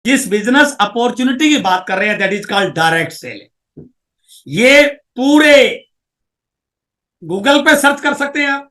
जिस business opportunity की बात कर रहे हैं that is called direct selling. ये पूरे गूगल पे सर्च कर सकते हैं आप,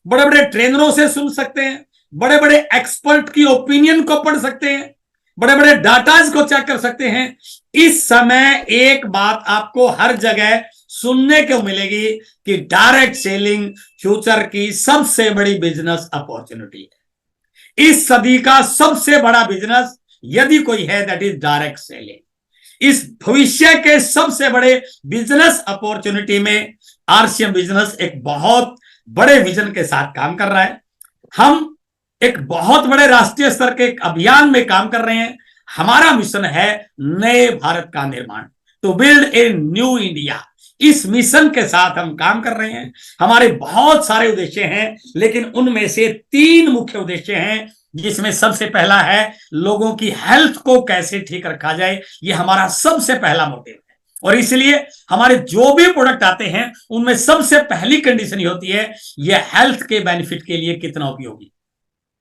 बड़े बड़े ट्रेनरों से सुन सकते हैं, बड़े बड़े एक्सपर्ट की ओपिनियन को पढ़ सकते हैं, बड़े बड़े डाटाज को चेक कर सकते हैं। इस समय एक बात आपको हर जगह सुनने को मिलेगी कि डायरेक्ट सेलिंग फ्यूचर की सबसे बड़ी बिजनेस अपॉर्चुनिटी है। इस सदी का सबसे बड़ा बिजनेस यदि कोई है दैट इज डायरेक्ट सेलिंग। इस भविष्य के सबसे बड़े बिजनेस अपॉर्चुनिटी में आरसीएम बिजनेस एक बहुत बड़े विजन के साथ काम कर रहा है। हम एक बहुत बड़े राष्ट्रीय स्तर के अभियान में काम कर रहे हैं। हमारा मिशन है नए भारत का निर्माण, to build a new India. इस मिशन के साथ हम काम कर रहे हैं। हमारे बहुत सारे उद्देश्य हैं, लेकिन उनमें से 3 मुख्य उद्देश्य हैं, जिसमें सबसे पहला है लोगों की हेल्थ को कैसे ठीक रखा जाए। यह हमारा सबसे पहला मोटिव है, और इसलिए हमारे जो भी प्रोडक्ट आते हैं उनमें सबसे पहली कंडीशन ये होती है ये हेल्थ के बेनिफिट के लिए कितना उपयोगी।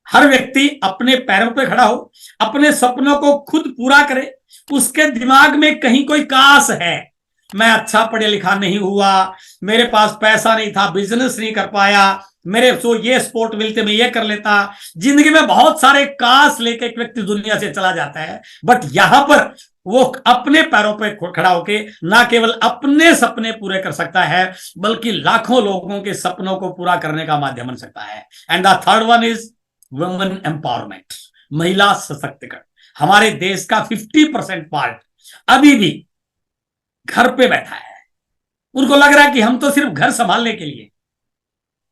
हर व्यक्ति अपने पैरों पर खड़ा हो, अपने सपनों को खुद पूरा करे। उसके दिमाग में कहीं कोई कास है, मैं अच्छा पढ़ा लिखा नहीं हुआ, मेरे पास पैसा नहीं था, बिजनेस नहीं कर पाया, मेरे तो ये स्पोर्ट मिलते मैं ये कर लेता। जिंदगी में बहुत सारे कास लेके एक व्यक्ति दुनिया से चला जाता है, बट यहां पर वो अपने पैरों पर खड़ा होके ना केवल अपने सपने पूरे कर सकता है, बल्कि लाखों लोगों के सपनों को पूरा करने का माध्यम बन सकता है। And the third one is women empowerment, महिला सशक्तिकरण। हमारे देश का 50% पार्ट अभी भी घर पे बैठा है। उनको लग रहा है कि हम तो सिर्फ घर संभालने के लिए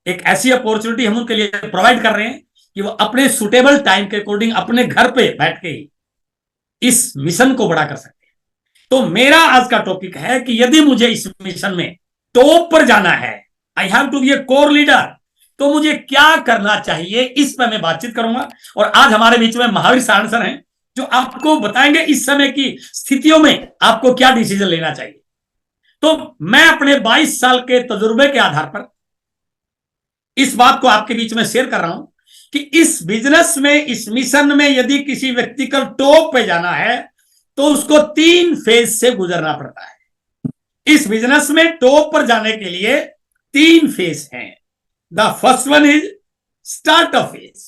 एक ऐसी अपॉर्चुनिटी हम उनके लिए प्रोवाइड कर रहे हैं कि वो अपने सुटेबल टाइम के अकॉर्डिंग अपने घर पे बैठ के ही इस मिशन को बड़ा कर सकते हैं। तो मेरा आज का टॉपिक है कि यदि मुझे इस मिशन में टॉप पर जाना है, I have to be a core leader, तो मुझे क्या करना चाहिए, इस पर मैं बातचीत करूंगा। और आज हमारे बीच में महावीर सारण सर हैं, जो आपको बताएंगे इस समय की स्थितियों में आपको क्या डिसीजन लेना चाहिए। तो मैं अपने 22 साल के तजुर्बे के आधार पर इस बात को आपके बीच में शेयर कर रहा हूं कि इस बिजनेस में, इस मिशन में यदि किसी व्यक्ति को टॉप पे जाना है तो उसको 3 फेज से गुजरना पड़ता है। इस बिजनेस में टॉप पर जाने के लिए 3 फेज हैं। The first one is startup phase.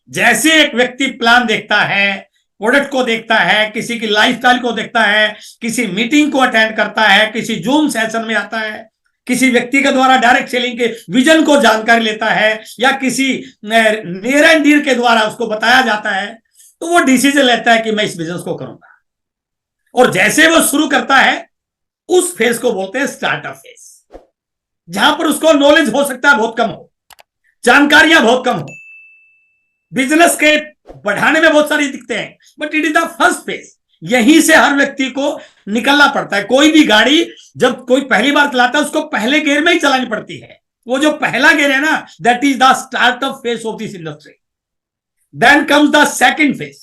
जैसे एक व्यक्ति प्लान देखता है, प्रोडक्ट को देखता है, किसी की लाइफस्टाइल को देखता है, किसी मीटिंग को अटेंड करता है, किसी जूम सेशन में आता है, किसी व्यक्ति के द्वारा डायरेक्ट सेलिंग के विजन को जानकारी लेता है, या किसी नियर एंड डियर के द्वारा उसको बताया जाता है, तो वो डिसीजन लेता है कि मैं इस बिजनेस को करूंगा। और जैसे वो शुरू करता है उस फेज को बोलते हैं स्टार्टअप फेज, जहां पर उसको नॉलेज हो सकता है बहुत कम हो, जानकारियां बहुत कम हो, बिजनेस के बढ़ाने में बहुत सारी दिखते हैं, but it is the first phase. यहीं से हर व्यक्ति को निकलना पड़ता है। कोई भी गाड़ी जब कोई पहली बार चलाता है उसको पहले गियर में ही चलानी पड़ती है। वो जो पहला गियर है ना, that is the startup phase of this industry. Then comes the second phase,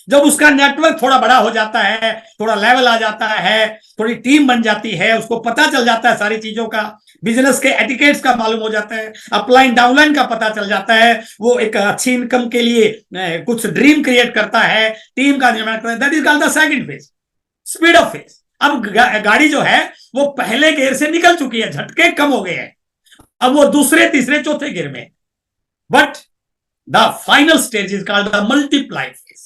जब उसका नेटवर्क थोड़ा बड़ा हो जाता है, थोड़ा लेवल आ जाता है, थोड़ी टीम बन जाती है, उसको पता चल जाता है सारी चीजों का, बिजनेस के एटिकेट्स का मालूम हो जाता है, अपलाइन डाउनलाइन का पता चल जाता है, वो एक अच्छी इनकम के लिए कुछ ड्रीम क्रिएट करता है, टीम का निर्माण करता है, that is called the second phase, speed of phase. अब गाड़ी जो है वो पहले गियर से निकल चुकी है, झटके कम हो गए हैं, अब वो दूसरे तीसरे चौथे गियर में। But the final stage is called the multiply phase.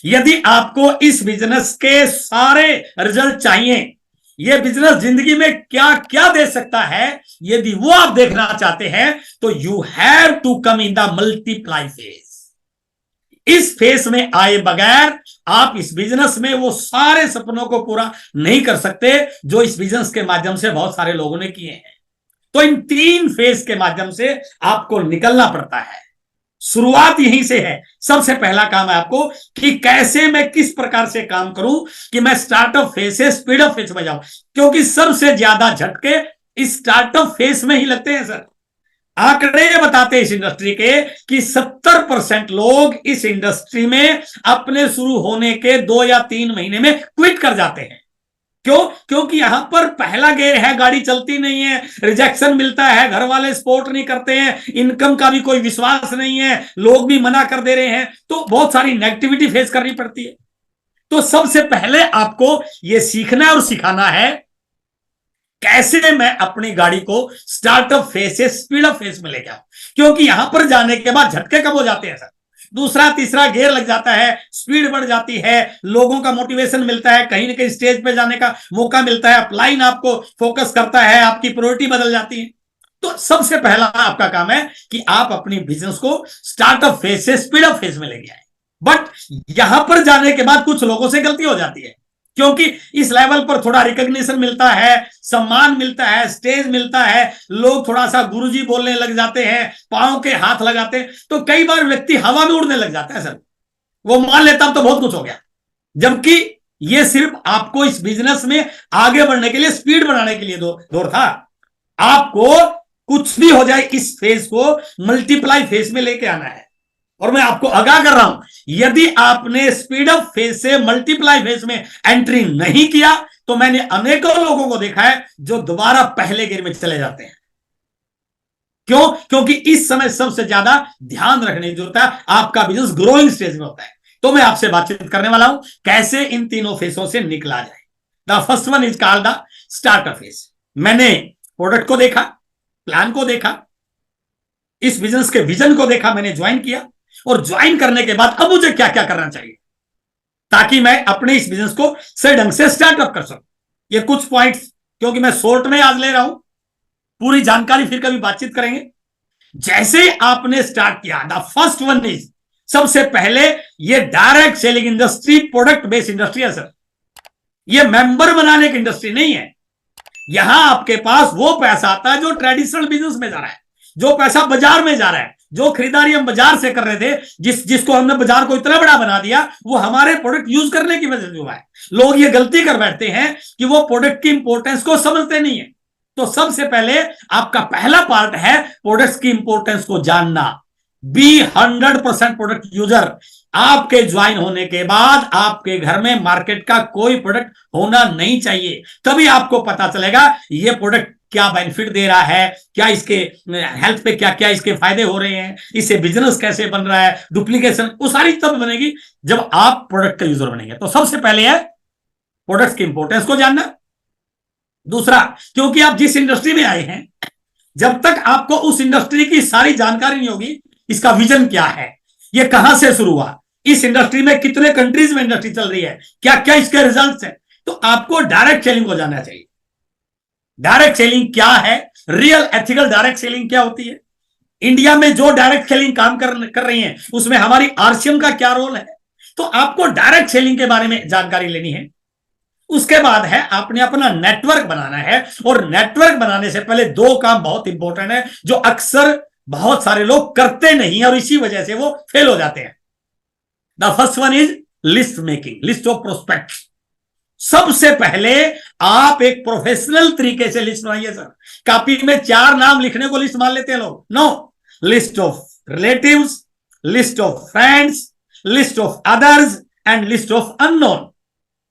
यदि आपको इस बिजनेस के सारे रिजल्ट चाहिए, यह बिजनेस जिंदगी में क्या क्या दे सकता है, यदि वो आप देखना चाहते हैं, तो you have to come in the multiply phase. इस फेज में आए बगैर आप इस बिजनेस में वो सारे सपनों को पूरा नहीं कर सकते जो इस बिजनेस के माध्यम से बहुत सारे लोगों ने किए हैं। तो इन 3 फेज के माध्यम से आपको निकलना पड़ता है। शुरुआत यहीं से है। सबसे पहला काम है आपको कि कैसे मैं किस प्रकार से काम करूं कि मैं स्टार्टअप फेज से स्पीडअप फेज में जाऊं, क्योंकि सबसे ज्यादा झटके इस स्टार्टअप फेज में ही लगते हैं सर। आंकड़े ये बताते हैं इस इंडस्ट्री के कि 70% लोग इस इंडस्ट्री में अपने शुरू होने के 2 या 3 महीने में क्विट कर जाते हैं। क्यों? क्योंकि यहां पर पहला गियर है, गाड़ी चलती नहीं है, रिजेक्शन मिलता है, घर वाले सपोर्ट नहीं करते हैं, इनकम का भी कोई विश्वास नहीं है, लोग भी मना कर दे रहे हैं, तो बहुत सारी नेगेटिविटी फेस करनी पड़ती है। तो सबसे पहले आपको यह सीखना और सिखाना है कैसे मैं अपनी गाड़ी को स्टार्टअप फेज से स्पीडअप फेज में ले जाऊं, क्योंकि यहां पर जाने के बाद झटके कब हो जाते हैं सर, दूसरा तीसरा गियर लग जाता है, स्पीड बढ़ जाती है, लोगों का मोटिवेशन मिलता है, कहीं ना कहीं स्टेज पे जाने का मौका मिलता है, अपलाइन आपको फोकस करता है, आपकी प्रायोरिटी बदल जाती है। तो सबसे पहला आपका काम है कि आप अपनी बिजनेस को स्टार्टअप फेज से स्पीडअप फेज में लेके आए। बट यहां पर जाने के बाद कुछ लोगों से गलती हो जाती है, क्योंकि इस लेवल पर थोड़ा रिकॉग्निशन मिलता है, सम्मान मिलता है, स्टेज मिलता है, लोग थोड़ा सा गुरुजी बोलने लग जाते हैं, पांव के हाथ लगाते हैं, तो कई बार व्यक्ति हवा में उड़ने लग जाता है सर, वो मान लेता तो बहुत कुछ हो गया, जबकि ये सिर्फ आपको इस बिजनेस में आगे बढ़ने के लिए, स्पीड बढ़ाने के लिए दौर था। आपको कुछ भी हो जाए इस फेज को मल्टीप्लाई फेज में लेके आना है। और मैं आपको आगाह कर रहा हूं, यदि आपने स्पीड अप फेज से मल्टीप्लाई फेज में एंट्री नहीं किया तो मैंने अनेकों लोगों को देखा है जो दोबारा पहले गियर में चले जाते हैं। क्यों? क्योंकि इस समय सबसे ज्यादा ध्यान रखने की जरूरत है, आपका बिजनेस ग्रोइंग स्टेज में होता है। तो मैं आपसे बातचीत करने वाला हूं कैसे इन तीनों फेजों से निकला जाए। The first one is called the startup phase. मैंने प्रोडक्ट को देखा, प्लान को देखा, इस बिजनेस के विजन को देखा, मैंने ज्वाइन किया, और ज्वाइन करने के बाद अब मुझे क्या क्या करना चाहिए ताकि मैं अपने इस बिजनेस को सही ढंग से स्टार्टअप कर सकूं। ये कुछ पॉइंट्स, क्योंकि मैं शॉर्ट में आज ले रहा हूं, पूरी जानकारी फिर कभी बातचीत करेंगे। जैसे आपने स्टार्ट किया, द फर्स्ट वन इज, सबसे पहले ये direct selling industry, product based industry है सर। ये मेंबर बनाने की इंडस्ट्री नहीं है। यहां आपके पास वो पैसा आता है जो ट्रेडिशनल बिजनेस में जा रहा है, जो पैसा बाजार में जा रहा है, जो खरीदारी हम बाजार से कर रहे थे, जिसको हमने बाजार को इतना बड़ा बना दिया, वो हमारे प्रोडक्ट यूज करने की वजह से हुआ है। लोग ये गलती कर बैठते हैं कि वो प्रोडक्ट की इंपॉर्टेंस को समझते नहीं है। तो सबसे पहले आपका पहला पार्ट है प्रोडक्ट्स की इंपॉर्टेंस को जानना। Be 100% product user. आपके ज्वाइन होने के बाद आपके घर में मार्केट का कोई प्रोडक्ट होना नहीं चाहिए, तभी आपको पता चलेगा ये प्रोडक्ट क्या बेनिफिट दे रहा है, क्या इसके हेल्थ पे क्या क्या इसके फायदे हो रहे हैं, इससे बिजनेस कैसे बन रहा है, डुप्लीकेशन, वो सारी तब बनेगी जब आप प्रोडक्ट का यूजर बनेंगे। तो सबसे पहले है प्रोडक्ट्स की इंपॉर्टेंस को जानना। दूसरा, क्योंकि आप जिस इंडस्ट्री में आए हैं, जब तक आपको उस इंडस्ट्री की सारी जानकारी नहीं होगी, इसका विजन क्या है, ये कहां से शुरू हुआ, इस इंडस्ट्री में कितने कंट्रीज में इंडस्ट्री चल रही है, क्या क्या इसके रिजल्ट्स हैं, तो आपको डायरेक्ट सेलिंग को जानना चाहिए। डायरेक्ट सेलिंग क्या है, रियल एथिकल डायरेक्ट सेलिंग क्या होती है, इंडिया में जो डायरेक्ट सेलिंग काम कर रही है उसमें हमारी आरसीएम का क्या रोल है। तो आपको डायरेक्ट सेलिंग के बारे में जानकारी लेनी है। उसके बाद है आपने अपना नेटवर्क बनाना है, और नेटवर्क बनाने से पहले दो काम बहुत इंपॉर्टेंट है जो अक्सर बहुत सारे लोग करते नहीं और इसी वजह से वो फेल हो जाते हैं। The first one is list making, list of prospects. सबसे पहले आप एक प्रोफेशनल तरीके से लिस्ट बनाइए सर। कॉपी में 4 नाम लिखने को लिस्ट मान लेते हैं लोग, no, list of relatives, list of friends, list of others and list of unknown.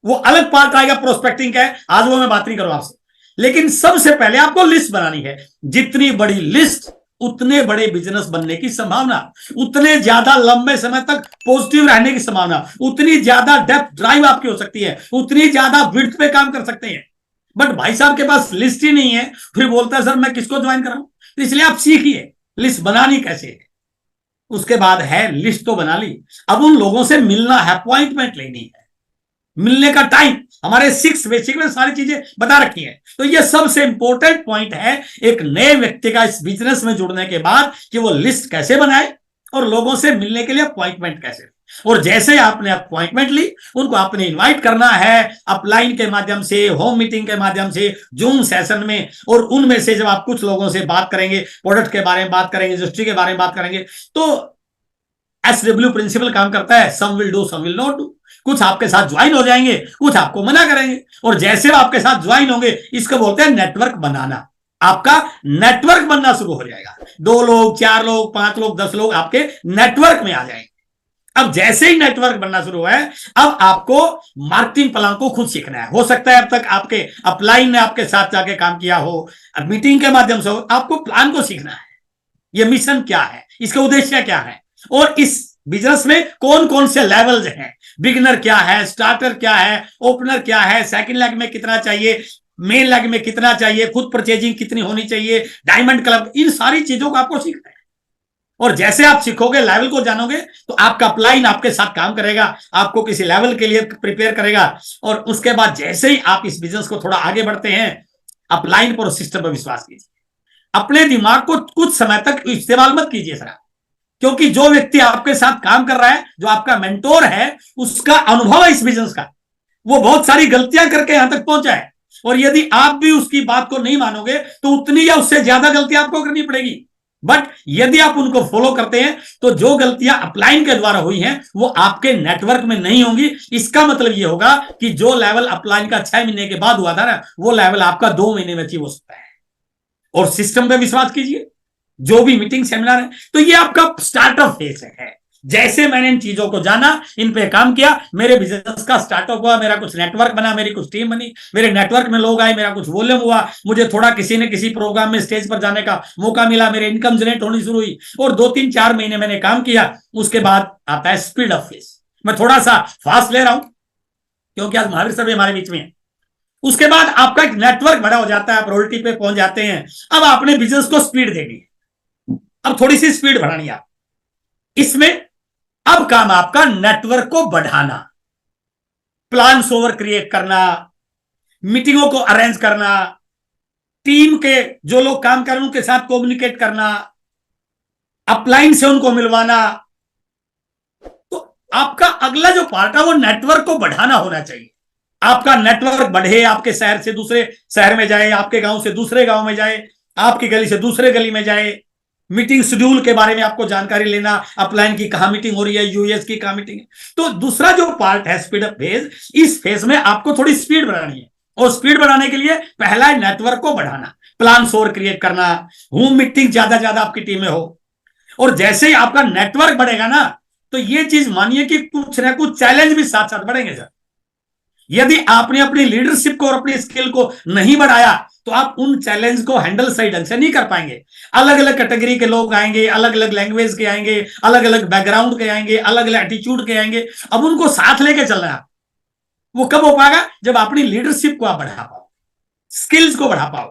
वो अलग पार्ट आएगा प्रोस्पेक्टिंग का है, आज वो मैं बात नहीं करूं आपसे, लेकिन सबसे पहले आपको लिस्ट बनानी है। जितनी बड़ी लिस्ट उतने बड़े बिजनेस बनने की संभावना, उतने ज्यादा लंबे समय तक पॉजिटिव रहने की संभावना, उतनी ज्यादा डेप्थ ड्राइव आपकी हो सकती है, उतनी ज्यादा विड्थ पे काम कर सकते हैं। बट भाई साहब के पास लिस्ट ही नहीं है, फिर बोलता है सर मैं किसको ज्वाइन कराऊं। तो इसलिए आप सीखिए लिस्ट बनानी कैसे है। उसके बाद है लिस्ट तो बना ली, अब उन लोगों से मिलना है, अपॉइंटमेंट लेनी है, मिलने का टाइम, हमारे 6 बेसिक में सारी चीजें बता रखी है। तो ये सबसे इंपॉर्टेंट पॉइंट है एक नए व्यक्ति का इस बिजनेस में जुड़ने के बाद कि वो लिस्ट कैसे बनाए और लोगों से मिलने के लिए अपॉइंटमेंट कैसे। और जैसे आपने अपॉइंटमेंट ली, उनको आपने इनवाइट करना है अपलाइन के माध्यम से, होम मीटिंग के माध्यम से, जूम सेशन में। और उनमें से जब आप कुछ लोगों से बात करेंगे, प्रोडक्ट के बारे में बात करेंगे, इंडस्ट्री के बारे में बात करेंगे, तो SW प्रिंसिपल काम करता है, some will do some will not do. कुछ आपके साथ ज्वाइन हो जाएंगे, कुछ आपको मना करेंगे, और जैसे वो आपके साथ ज्वाइन होंगे, इसको बोलते हैं नेटवर्क बनाना। आपका नेटवर्क बनना शुरू हो जाएगा। 2 लोग, 4 लोग, 5 लोग, 10 लोग आपके नेटवर्क में आ जाएंगे। अब जैसे ही नेटवर्क बनना शुरू हुआ है, अब आपको मार्केटिंग प्लान को खुद सीखना है। हो सकता है अब तक आपके अपलाइन ने आपके साथ जाके काम किया हो, अब मीटिंग के माध्यम से हो, आपको प्लान को सीखना है। ये मिशन क्या है, इसका उद्देश्य क्या है, और इस बिजनेस में कौन कौन से लेवल्स हैं, बिगिनर क्या है, स्टार्टर क्या है, ओपनर क्या है, सेकंड लेग में कितना चाहिए, मेन लेग में कितना चाहिए, खुद परचेजिंग कितनी होनी चाहिए, डायमंड क्लब, इन सारी चीजों को आपको सीखना है। और जैसे आप सीखोगे, लेवल को जानोगे, तो आपका अपलाइन आपके साथ काम करेगा, आपको किसी लेवल के लिए प्रिपेयर करेगा। और उसके बाद जैसे ही आप इस बिजनेस को थोड़ा आगे बढ़ते हैं, अपलाइन पर, सिस्टम पर विश्वास कीजिए। अपने दिमाग को कुछ समय तक इस्तेमाल मत कीजिए सर, क्योंकि जो व्यक्ति आपके साथ काम कर रहा है, जो आपका मेंटोर है, उसका अनुभव है इस बिजनेस का, वो बहुत सारी गलतियां करके यहां तक पहुंचा है। और यदि आप भी उसकी बात को नहीं मानोगे तो उतनी या उससे ज्यादा गलतियां आपको करनी पड़ेगी। बट यदि आप उनको फॉलो करते हैं तो जो गलतियां अपलाइन के द्वारा हुई हैं वो आपके नेटवर्क में नहीं होंगी। इसका मतलब यह होगा कि जो लेवल अपलाइन का 6 महीने के बाद हुआ था ना, वो लेवल आपका 2 महीने में अचीव हो सकता है। और सिस्टम पे विश्वास कीजिए, जो भी मीटिंग सेमिनार है, तो ये आपका स्टार्टअप फेज है। जैसे मैंने इन चीजों को जाना, इन पे काम किया, मेरे बिजनेस का स्टार्टअप हुआ, मेरा कुछ नेटवर्क बना, मेरी कुछ टीम बनी, मेरे नेटवर्क में लोग आए, मेरा कुछ वॉल्यूम हुआ, मुझे थोड़ा किसी ने किसी प्रोग्राम में स्टेज पर जाने का मौका मिला, मेरे इनकम जनरेट होनी शुरू हुई, और 2-3-4 महीने मैंने काम किया। उसके बाद आता है स्पीड अप फेज। मैं थोड़ा सा फास्ट ले रहा हूं क्योंकि आज महावीर सर भी हमारे बीच में है। उसके बाद आपका एक नेटवर्क बड़ा हो जाता है, आप रोयल्टी पे पहुंच जाते हैं। अब आपने बिजनेस को स्पीड देनी है, अब थोड़ी सी स्पीड बढ़ानी है। इसमें अब काम आपका नेटवर्क को बढ़ाना, प्लान ओवर क्रिएट करना, मीटिंगों को अरेंज करना, टीम के जो लोग काम कर रहे हैं उनके साथ कम्युनिकेट करना, अपलाइन से उनको मिलवाना। तो आपका अगला जो पार्ट है वो नेटवर्क को बढ़ाना होना चाहिए। आपका नेटवर्क बढ़े, आपके शहर से दूसरे शहर में जाए, आपके गांव से दूसरे गांव में जाए, आपकी गली से दूसरे गली में जाए। मीटिंग शेड्यूल के बारे में आपको जानकारी लेना, अपलाइन की कहां मीटिंग हो रही है, यूएस की कहां मीटिंग है। तो दूसरा जो पार्ट है स्पीड अप फेज, इस फेज में आपको थोड़ी स्पीड बढ़ानी है। और स्पीड बढ़ाने के लिए पहला है नेटवर्क को बढ़ाना, प्लान और क्रिएट करना, होम मीटिंग ज्यादा ज्यादा आपकी टीम में हो। और जैसे ही आपका नेटवर्क बढ़ेगा ना, तो ये चीज मानिए कि कुछ ना कुछ चैलेंज भी साथ साथ बढ़ेंगे सर। यदि आपने अपनी लीडरशिप को और अपनी स्किल को नहीं बढ़ाया तो आप उन चैलेंज को हैंडल सही ढंग से नहीं कर पाएंगे। अलग अलग कैटेगरी के लोग आएंगे, अलग अलग लैंग्वेज के आएंगे, अलग अलग बैकग्राउंड के आएंगे, अलग अलग एटीट्यूड के आएंगे। अब उनको साथ लेके चलना है। वो कब हो पाएगा? जब अपनी लीडरशिप को आप बढ़ा पाओ, स्किल्स को बढ़ा पाओ,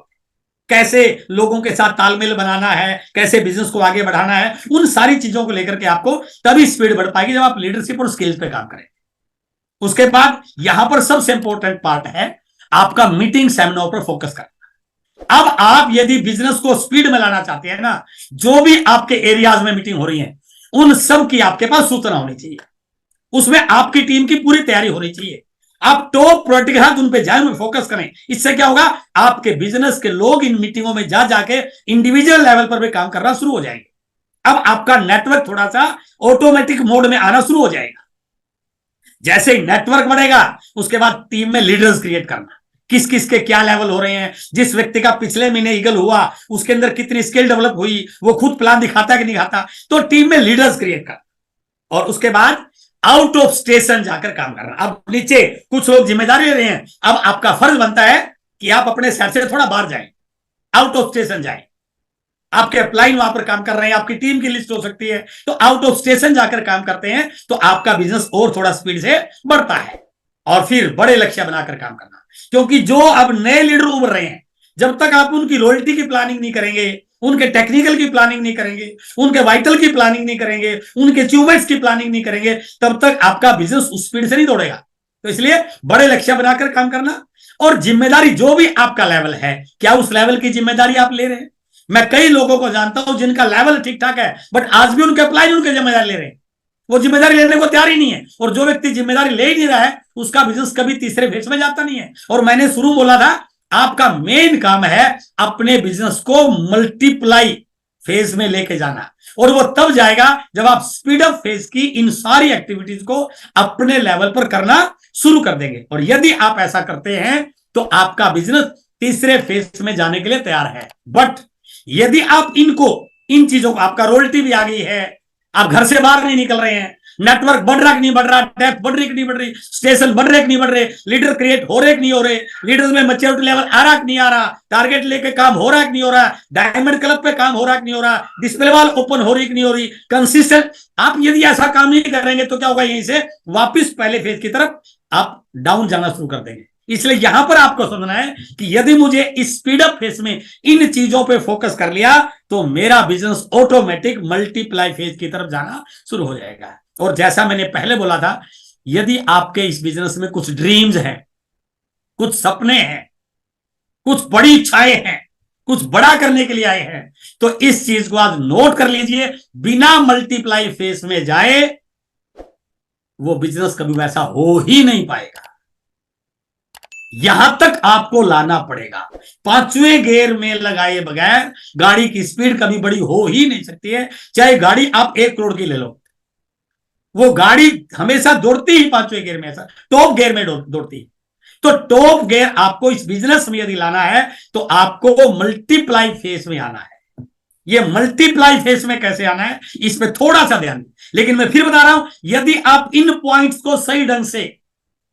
कैसे लोगों के साथ तालमेल बनाना है, कैसे बिजनेस को आगे बढ़ाना है, उन सारी चीजों को लेकर के आपको तभी स्पीड बढ़ पाएगी जब आप लीडरशिप और स्किल्स पे काम करें। उसके बाद यहां पर सबसे इंपॉर्टेंट पार्ट है आपका मीटिंग सेमिनार पर फोकस करना। अब आप यदि बिजनेस को स्पीड में लाना चाहते हैं ना, जो भी आपके एरियाज में मीटिंग हो रही है उन सब की आपके पास सूचना होनी चाहिए, उसमें आपकी टीम की पूरी तैयारी होनी चाहिए। आप टॉप प्रायोरिटी के साथ उन पे जाए, फोकस करें। इससे क्या होगा, आपके बिजनेस के लोग इन मीटिंगों में जा जाके इंडिविजुअल लेवल पर भी काम करना शुरू हो जाएंगे। अब आपका नेटवर्क थोड़ा सा ऑटोमेटिक मोड में आना शुरू हो जाएगा। जैसे ही नेटवर्क बढ़ेगा उसके बाद टीम में लीडर्स क्रिएट करना, किस किस के क्या लेवल हो रहे हैं, जिस व्यक्ति का पिछले महीने ईगल हुआ उसके अंदर कितनी स्किल डेवलप हुई, वो खुद प्लान दिखाता है कि नहीं दिखाता, तो टीम में लीडर्स क्रिएट करना। और उसके बाद आउट ऑफ स्टेशन जाकर काम करना। अब नीचे कुछ लोग जिम्मेदारी ले रहे हैं, अब आपका फर्ज बनता है कि आप अपने शहर से थोड़ा बाहर जाएं, आउट ऑफ स्टेशन जाएं। आपके अपलाइन वहां पर काम कर रहे हैं, आपकी टीम की लिस्ट हो सकती है, तो आउट ऑफ स्टेशन जाकर काम करते हैं तो आपका बिजनेस और थोड़ा स्पीड से बढ़ता है। और फिर बड़े लक्ष्य बनाकर काम करना, क्योंकि जो अब नए लीडर उभर रहे हैं, जब तक आप उनकी लॉयल्टी की प्लानिंग नहीं करेंगे, उनके टेक्निकल की प्लानिंग नहीं करेंगे, उनके वाइटल की प्लानिंग नहीं करेंगे, उनके अचीवमेंट्स की प्लानिंग नहीं करेंगे, तब तक आपका बिजनेस उस स्पीड से नहीं दौड़ेगा। तो इसलिए बड़े लक्ष्य बनाकर काम करना। और जिम्मेदारी जो भी आपका लेवल है, क्या उस लेवल की जिम्मेदारी आप ले रहे हैं? मैं कई लोगों को जानता हूं जिनका लेवल ठीक ठाक है, बट आज भी उनके अपलाइन उनके जिम्मेदारी ले रहे हैं, वो जिम्मेदारी लेने को तैयार ही नहीं है। और जो व्यक्ति जिम्मेदारी ले ही नहीं रहा है उसका बिजनेस कभी तीसरे फेज में जाता नहीं है। और मैंने शुरू बोला था, आपका मेन काम है अपने बिजनेस को मल्टीप्लाई फेज में लेके जाना, और वो तब जाएगा जब आप स्पीड अप फेज की इन सारी एक्टिविटीज को अपने लेवल पर करना शुरू कर देंगे। और यदि आप ऐसा करते हैं तो आपका बिजनेस तीसरे फेज में जाने के लिए तैयार है। बट यदि आप इन चीजों को, आपका रॉयल्टी भी आ गई है, आप घर से बाहर नहीं निकल रहे हैं, नेटवर्क बढ़ रहा कि नहीं बढ़ रहा, डेप्थ बढ़ रही कि नहीं बढ़ रही, स्टेशन बढ़ रहे कि नहीं बढ़ रहे, लीडर क्रिएट हो रहे कि नहीं हो रहे, लीडर्स में मैच्योरिटी लेवल आ रहा कि नहीं आ रहा, टारगेट लेके काम हो रहा कि नहीं हो रहा, डायमंड क्लब पे काम हो रहा कि नहीं हो रहा, डिस्प्ले वॉल ओपन हो रही कि नहीं हो रही, कंसिस्टेंट। आप यदि ऐसा काम नहीं करेंगे तो क्या होगा, यहीं से वापिस पहले फेज की तरफ आप डाउन जाना शुरू कर देंगे। इसलिए यहां पर आपको समझना है कि यदि मुझे इस स्पीड अप फेज में इन चीजों पे फोकस कर लिया तो मेरा बिजनेस ऑटोमेटिक मल्टीप्लाई फेज की तरफ जाना शुरू हो जाएगा। और जैसा मैंने पहले बोला था, यदि आपके इस बिजनेस में कुछ ड्रीम्स हैं, कुछ सपने हैं, कुछ बड़ी इच्छाएं हैं, कुछ बड़ा करने के लिए आए हैं, तो इस चीज को आज नोट कर लीजिए, बिना मल्टीप्लाई फेज में जाए वो बिजनेस कभी वैसा हो ही नहीं पाएगा। यहां तक आपको लाना पड़ेगा। पांचवें गियर में लगाए बगैर गाड़ी की स्पीड कभी बड़ी हो ही नहीं सकती है। चाहे गाड़ी आप 1 करोड़ की ले लो, वो गाड़ी हमेशा दौड़ती ही पांचवें गियर में, ऐसा टॉप गियर में दौड़ती। तो टॉप गियर आपको इस बिजनेस में यदि लाना है तो आपको मल्टीप्लाई फेस में आना है। ये मल्टीप्लाई फेस में कैसे आना है, इस पे थोड़ा सा ध्यान। लेकिन मैं फिर बता रहा हूं, यदि आप इन पॉइंट्स को सही ढंग से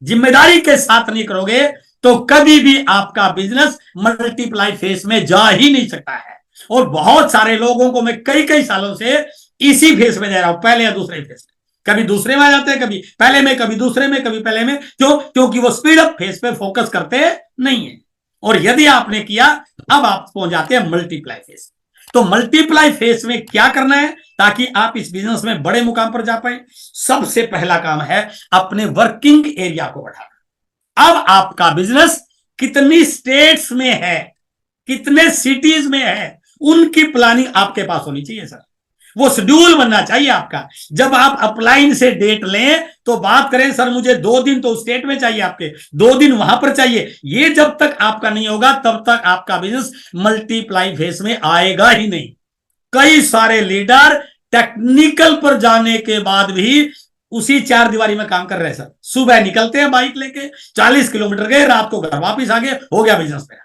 जिम्मेदारी के साथ नहीं करोगे तो कभी भी आपका बिजनेस मल्टीप्लाई फेस में जा ही नहीं सकता है। और बहुत सारे लोगों को मैं कई कई सालों से इसी फेस में दे रहा हूं, पहले या दूसरे फेस में। कभी दूसरे में आ जाते हैं, कभी पहले में, कभी दूसरे में, कभी पहले में। क्यों? क्योंकि वो स्पीड अप फेस पे फोकस करते नहीं है। और यदि आपने किया, अब आप पहुंच जाते हैं मल्टीप्लाई फेस। तो मल्टीप्लाई फेस में क्या करना है ताकि आप इस बिजनेस में बड़े मुकाम पर जा पाए? सबसे पहला काम है अपने वर्किंग एरिया को बढ़ाना। अब आपका बिजनेस कितनी स्टेट्स में है, कितने सिटीज में है, उनकी प्लानिंग आपके पास होनी चाहिए सर। वो शेड्यूल बनना चाहिए आपका। जब आप अपलाइन से डेट लें तो बात करें, सर मुझे 2 दिन तो स्टेट में चाहिए, आपके 2 दिन वहां पर चाहिए। ये जब तक आपका नहीं होगा तब तक आपका बिजनेस मल्टीप्लाई फेस में आएगा ही नहीं। कई सारे लीडर टेक्निकल पर जाने के बाद भी उसी 4 दीवारी में काम कर रहे हैं सर। सुबह निकलते हैं बाइक लेके, 40 किलोमीटर गए, रात को घर वापिस आ गए, हो गया बिजनेस मेरा।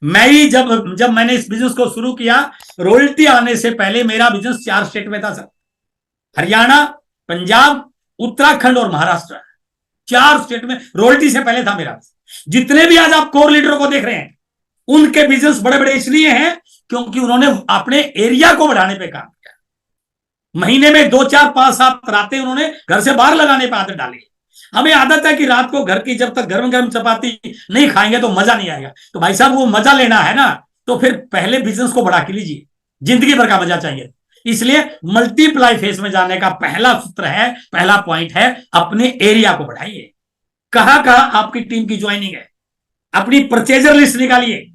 मैं ही जब मैंने इस बिजनेस को शुरू किया, रॉयल्टी आने से पहले मेरा बिजनेस 4 स्टेट में था सर। हरियाणा, पंजाब, उत्तराखंड और महाराष्ट्र, 4 स्टेट में रॉयल्टी से पहले था मेरा। जितने भी आज आप कोर लीडरों को देख रहे हैं, उनके बिजनेस बड़े बड़े इसलिए हैं क्योंकि उन्होंने अपने एरिया को बढ़ाने पे काम किया। महीने में 2, 4, 5, 7 रातें उन्होंने घर से बाहर लगाने पर आदत डाली। हमें आदत है कि रात को घर की जब तक गर्म गर्म चपाती नहीं खाएंगे तो मजा नहीं आएगा। तो भाई साहब, वो मजा लेना है ना, तो फिर पहले बिजनेस को बढ़ा के लीजिए। जिंदगी भर का मजा चाहिए। इसलिए मल्टीप्लाई फेस में जाने का पहला सूत्र है, पहला पॉइंट है, अपने एरिया को बढ़ाइए। कहां कहां आपकी टीम की ज्वाइनिंग है, अपनी परचेजर लिस्ट निकालिए,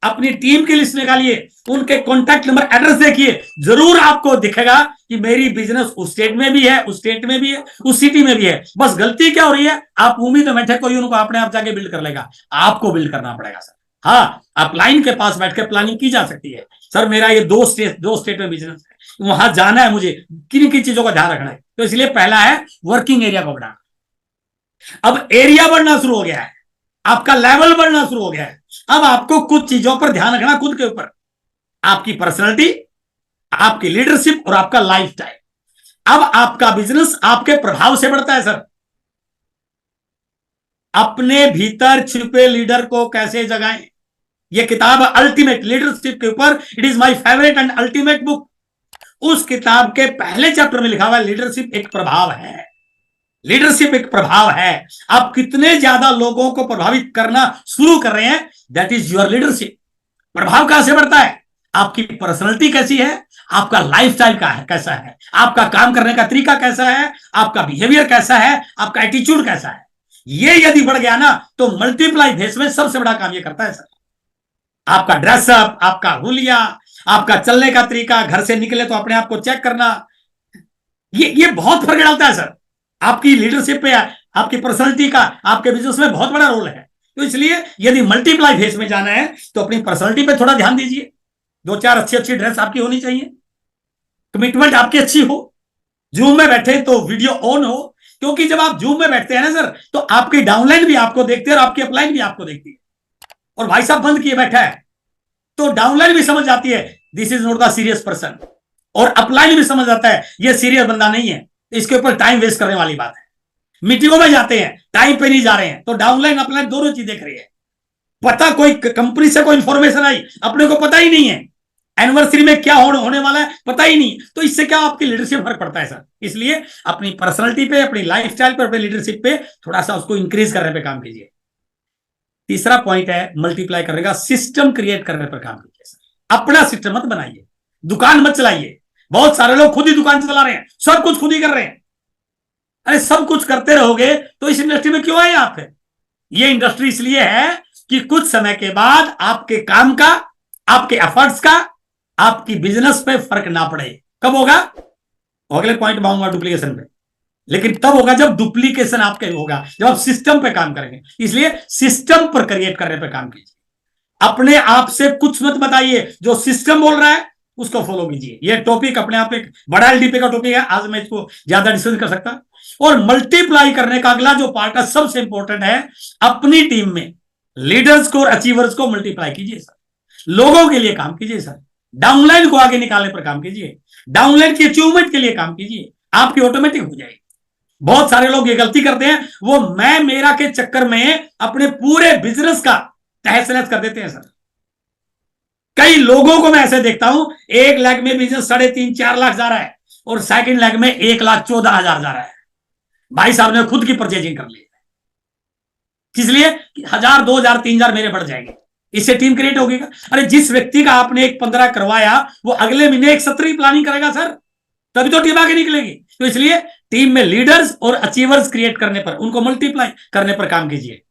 अपनी टीम की लिस्ट निकालिए, उनके कॉन्टैक्ट नंबर, एड्रेस देखिए। जरूर आपको दिखेगा कि मेरी बिजनेस उस स्टेट में भी है, उस स्टेट में भी है, उस सिटी में भी है। बस गलती क्या हो रही है, आप उम्मीद में बैठे, कोई उनको अपने आप जाके बिल्ड कर लेगा। आपको बिल्ड करना पड़ेगा सर। हाँ, आप लाइन के पास बैठ के प्लानिंग की जा सकती है। सर मेरा ये 2 स्टेट में बिजनेस है, वहां जाना है, मुझे किन किन चीजों का ध्यान रखना है। तो इसलिए पहला है वर्किंग एरिया को बढ़ाना। अब एरिया बढ़ना शुरू हो गया है, आपका लेवल बढ़ना शुरू हो गया है। अब आपको कुछ चीजों पर ध्यान रखना खुद के ऊपर, आपकी पर्सनालिटी, आपकी लीडरशिप और आपका लाइफस्टाइल। अब आपका बिजनेस आपके प्रभाव से बढ़ता है सर। अपने भीतर छिपे लीडर को कैसे जगाएं, यह किताब अल्टीमेट लीडरशिप के ऊपर, it is my favourite and ultimate book. उस किताब के पहले चैप्टर में लिखा हुआ है, लीडरशिप एक प्रभाव है। लीडरशिप एक प्रभाव है। आप कितने ज्यादा लोगों को प्रभावित करना शुरू कर रहे हैं, दैट इज योर लीडरशिप। प्रभाव कहां से बढ़ता है? आपकी पर्सनालिटी कैसी है, आपका लाइफस्टाइल कैसा है, आपका काम करने का तरीका कैसा है, आपका बिहेवियर कैसा है, आपका एटीट्यूड कैसा है। ये यदि बढ़ गया ना तो मल्टीप्लाई फेस में सबसे बड़ा काम ये करता है सर। आपका ड्रेसअप, आपका हुलिया, आपका चलने का तरीका, घर से निकले तो अपने आप को चेक करना, ये बहुत फर्क डालता है सर। आपकी लीडरशिप पे, आपकी पर्सनालिटी का आपके बिजनेस में बहुत बड़ा रोल है। तो इसलिए यदि मल्टीप्लाई फेस में जाना है तो अपनी पर्सनालिटी पे थोड़ा ध्यान दीजिए। 2-4 अच्छी ड्रेस आपकी होनी चाहिए, कमिटमेंट आपकी अच्छी हो, जूम में बैठे तो वीडियो ऑन हो। क्योंकि जब आप जूम में बैठते हैं ना सर, तो आपकी डाउनलाइन भी आपको देखती है और आपकी अपलाइन भी आपको देखती है। और भाई साहब बंद किए बैठा है तो डाउनलाइन भी समझ जाती है this is not the serious person, और अपलाइन भी समझ आता है ये सीरियस बंदा नहीं है। इसके ऊपर टाइम वेस्ट करने वाली बात है। मीटिंगों में जाते हैं, टाइम पे नहीं जा रहे हैं, तो डाउनलाइन अपलाइन दोनों चीज देख रही है। पता कोई कंपनी से कोई इंफॉर्मेशन आई, अपने को पता ही नहीं है, एनिवर्सरी में क्या होने वाला है पता ही नहीं, तो इससे क्या आपकी लीडरशिप फर्क पड़ता है सर। इसलिए अपनी पर्सनालिटी पे, अपनी लाइफस्टाइल पे, अपनी लीडरशिप पे थोड़ा सा उसको इंक्रीज करने पे काम कीजिए। तीसरा पॉइंट है मल्टीप्लाई करने का, सिस्टम क्रिएट करने पर काम कीजिए सर। अपना सिस्टम मत बनाइए, दुकान मत चलाइए। बहुत सारे लोग खुद ही दुकान चला रहे हैं, सब कुछ खुद ही कर रहे हैं। अरे सब कुछ करते रहोगे तो इस इंडस्ट्री में क्यों आए आप? ये इंडस्ट्री इसलिए है कि कुछ समय के बाद आपके काम का, आपके एफर्ट्स का, आपकी बिजनेस पे फर्क ना पड़े। कब होगा? अगले पॉइंट में आऊंगा डुप्लीकेशन पे, लेकिन तब होगा जब डुप्लीकेशन आपके होगा, जब आप सिस्टम पे काम करेंगे। इसलिए सिस्टम पर क्रिएट करने पे काम कीजिए। अपने आप से कुछ मत बताइए, जो सिस्टम बोल रहा है उसको फॉलो कीजिए। ये टॉपिक अपने आप एक बड़ा एलडीपी का टॉपिक है, आज मैं इसको ज्यादा डिस्कस कर सकता। और मल्टीप्लाई करने का अगला जो पार्ट है सबसे इंपॉर्टेंट है, अपनी टीम में लीडर्स को और अचीवर्स को मल्टीप्लाई कीजिए सर। लोगों के लिए काम कीजिए सर, डाउनलाइन को आगे निकालने पर काम कीजिए, डाउनलाइन की अचीवमेंट के लिए काम कीजिए, आपकी ऑटोमेटिक हो जाएगी। बहुत सारे लोग ये गलती करते हैं, वो मैं मेरा के चक्कर में अपने पूरे बिजनेस का तहस नहस कर देते हैं सर। कई लोगों को मैं ऐसे देखता हूं, 1 लाख में बिजनेस 3.5-4 लाख जा रहा है और सेकंड लेग में 1,14,000 जा रहा है। भाई साहब ने खुद की परचेजिंग कर ली है, इसलिए 1,000, 2,000, 3,000 मेरे बढ़ जाएंगे, इससे टीम क्रिएट होगी। अरे जिस व्यक्ति का आपने एक 15 करवाया, वो अगले महीने एक 17 प्लानिंग करेगा सर, तभी तो टीम आगे निकलेगी। तो इसलिए टीम में लीडर्स और अचीवर्स क्रिएट करने पर, उनको मल्टीप्लाई करने पर काम कीजिए।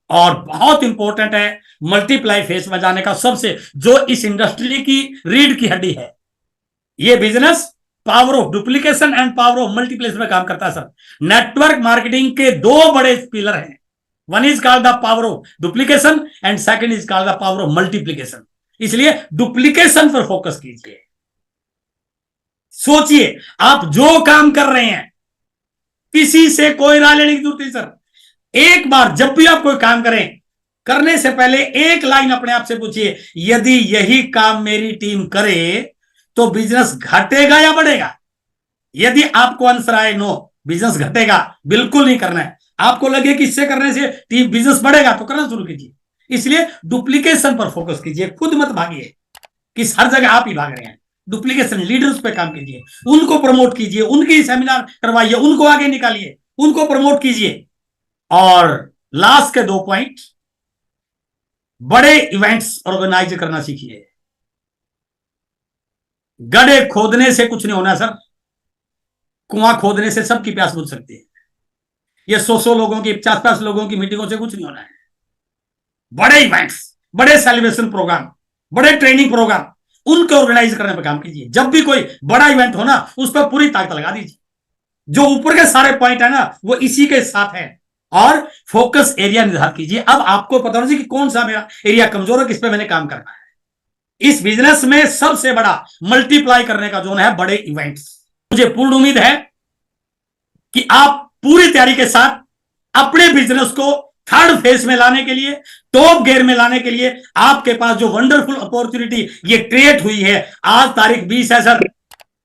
और बहुत इंपॉर्टेंट है मल्टीप्लाई फेस में जाने का, सबसे जो इस इंडस्ट्री की रीढ़ की हड्डी है, ये business power of duplication and power of multiplex में काम करता है सर। नेटवर्क मार्केटिंग के 2 बड़े पिलर हैं, one is called the power of duplication and second is called the power of multiplication. इसलिए डुप्लीकेशन पर फोकस कीजिए। सोचिए, आप जो काम कर रहे हैं किसी से कोई राय लेने की जरूरत नहीं सर। एक बार जब भी आप कोई काम करें, करने से पहले एक लाइन अपने आप से पूछिए, यदि यही काम मेरी टीम करे तो बिजनेस घटेगा या बढ़ेगा? यदि आपको आंसर आए नो, बिजनेस घटेगा, बिल्कुल नहीं करना है। आपको लगे कि इससे करने से टीम बिजनेस बढ़ेगा तो करना शुरू कीजिए। इसलिए डुप्लीकेशन पर फोकस कीजिए, खुद मत भागिए कि हर जगह आप ही भाग रहे हैं। डुप्लीकेशन लीडर्स पे काम कीजिए, उनको प्रमोट कीजिए, उनके सेमिनार करवाइए, उनको आगे निकालिए, उनको प्रमोट कीजिए। और लास्ट के 2 पॉइंट, बड़े इवेंट्स ऑर्गेनाइज करना सीखिए। गड्ढे खोदने से कुछ नहीं होना सर, कुआं खोदने से सबकी प्यास बुझ सकती है। ये 100 लोगों की, 50 लोगों की मीटिंगों से कुछ नहीं होना है। बड़े इवेंट्स, बड़े सेलिब्रेशन प्रोग्राम, बड़े ट्रेनिंग प्रोग्राम, उनको ऑर्गेनाइज करने पर काम कीजिए। जब भी कोई बड़ा इवेंट हो ना, उस पर पूरी ताकत लगा दीजिए। जो ऊपर के सारे पॉइंट है ना, वो इसी के साथ है। और फोकस एरिया निर्धारित कीजिए। अब आपको पता होना चाहिए कि कौन सा मेरा एरिया कमजोर है, किस पे मैंने काम करना है। इस बिजनेस में सबसे बड़ा मल्टीप्लाई करने का जोन है बड़े इवेंट्स। मुझे पूर्ण उम्मीद है कि आप पूरी तैयारी के साथ अपने बिजनेस को थर्ड फेज में लाने के लिए, टॉप गियर में लाने के लिए, आपके पास जो वंडरफुल अपॉर्चुनिटी ये क्रिएट हुई है। आज तारीख 20 है सर,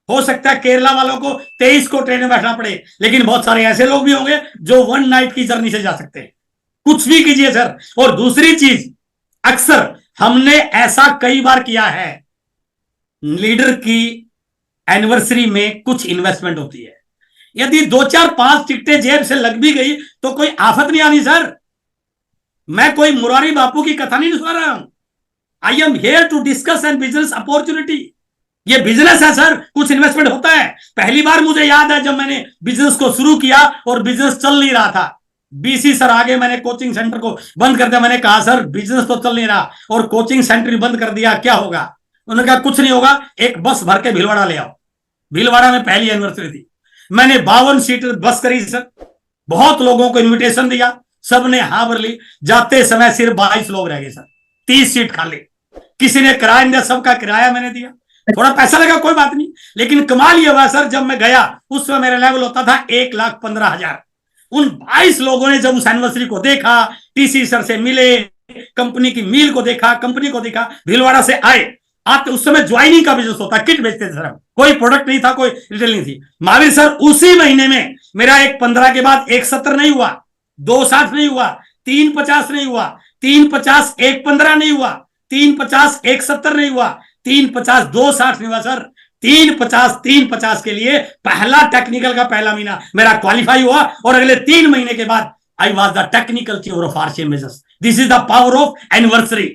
हो सकता है केरला वालों को 23 को ट्रेन में बैठना पड़े, लेकिन बहुत सारे ऐसे लोग भी होंगे जो 1 नाइट की जर्नी से जा सकते हैं। कुछ भी कीजिए सर। और दूसरी चीज, अक्सर हमने ऐसा कई बार किया है, लीडर की एनिवर्सरी में कुछ इन्वेस्टमेंट होती है, यदि 2, 4, 5 टिकटें जेब से लग भी गई तो कोई आफत नहीं आनी सर। मैं कोई मुरारी बापू की कथा नहीं सुना रहा हूं। I am here to discuss an business opportunity. ये बिजनेस है सर, कुछ इन्वेस्टमेंट होता है। पहली बार मुझे याद है जब मैंने बिजनेस को शुरू किया और बिजनेस चल नहीं रहा था, बीसी सर आगे, मैंने कोचिंग सेंटर को बंद कर दिया। मैंने कहा सर बिजनेस तो चल नहीं रहा और कोचिंग सेंटर बंद कर दिया, क्या होगा? उन्होंने कहा कुछ नहीं होगा, एक बस भर के भीलवाड़ा ले आओ। भीलवाड़ा में पहली एनिवर्सरी थी, मैंने 52 सीटर बस करी सर, बहुत लोगों को इन्विटेशन दिया, सबने हाँ भर ली। जाते समय सिर्फ 22 लोग रह गए सर, 30 सीट खाली। किसी ने किराया नहीं दिया, सबका किराया मैंने दिया। थोड़ा पैसा लगा कोई बात नहीं, लेकिन कमाल ये हुआ सर, जब मैं गया उस समय मेरा लेवल होता था 1,15,000। उन 22 लोगों ने जब उस एनिवर्सरी को देखा, टीसी सर से मिले, कंपनी की मील को देखा, कंपनी को देखा, भीलवाड़ा से आए, आते उस समय ज्वाइनिंग का बिजनेस होता, किट बेचते थे सर हम, कोई प्रोडक्ट नहीं था, कोई रिटेल नहीं थी। महावीर सर उसी महीने में मेरा 1.15 के बाद 1.70 नहीं हुआ, 2.60 नहीं हुआ, 3.50 नहीं हुआ, 3.50 1.15 नहीं हुआ, 3.50 1.70 नहीं हुआ, 3.50 2.60 नहीं हुआ सर, 3.50 के लिए पहला टेक्निकल का पहला महीना मेरा क्वालिफाई हुआ, और अगले 3 महीने के बाद I was the technical chief of RCM business. This is the power of anniversary.